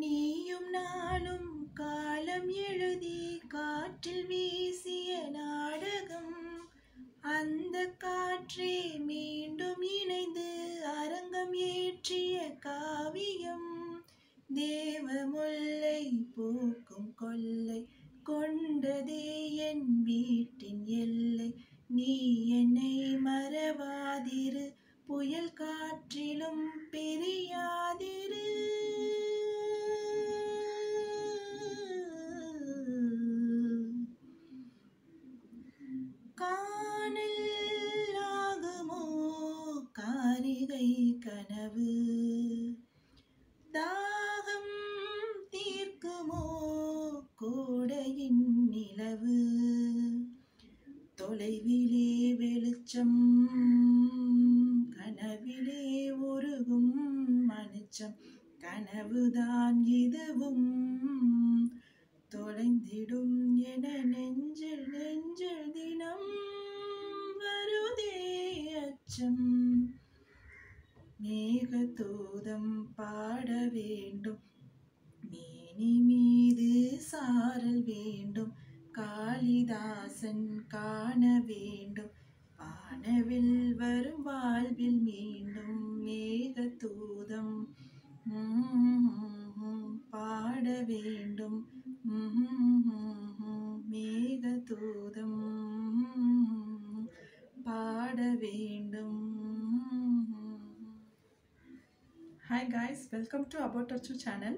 நீயும் நானும் காலம் எழுதி காற்றில் வீசிய நாடகம். அந்த காற்றே மீண்டும் இணைந்து அரங்கம் ஏற்றிய காவியம். தேவமுல்லை பூக்கும் கொல்லை கொண்டதே என் வீட்டின் எல்லை. நீ என்னை மறவாதிரு, புயல் காற்றிலும் பிரியாதிரு. காணல் ஆகுமோ காரிகை கனவு, தாகம் தீர்க்குமோ கோடையின் நிலவு. தொலைவிலே வெளிச்சம், கனவிலே உருகும் மனுச்சம். கனவுதான் இதுவும் தொலைந்திடும் என நெஞ்சில் நெஞ்சில் தினம் வருதே அச்சம். மேகதூதம் பாட வேண்டும், மேனி மீது சாரல் வேண்டும். காளிதாசன் காண வேண்டும், வானவில் வரும் வாழ்வில் மீண்டும். மேகதூதம் பாட வேண்டும், மேகதூதம் பாட வேண்டும். Hi guys, welcome to About Achu channel.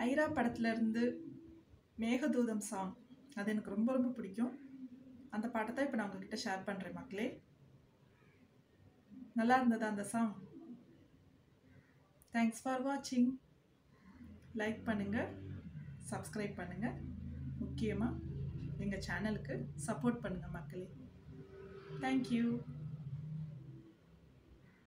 Airaa படத்துல இருந்து மேகதூதம் சாங், அது எனக்கு ரொம்ப ரொம்ப பிடிக்கும். அந்த பாட்டை தான் இப்போ நான் உங்ககிட்ட ஷேர் பண்ணுறேன் மக்களே. நல்லா இருந்ததா அந்த சாங்? தேங்க்ஸ் ஃபார் வாட்சிங். லைக் பண்ணுங்கள், சப்ஸ்கிரைப் பண்ணுங்கள், முக்கியமாக எங்கள் சேனலுக்கு சப்போர்ட் பண்ணுங்கள் மக்களே. தேங்க்யூ.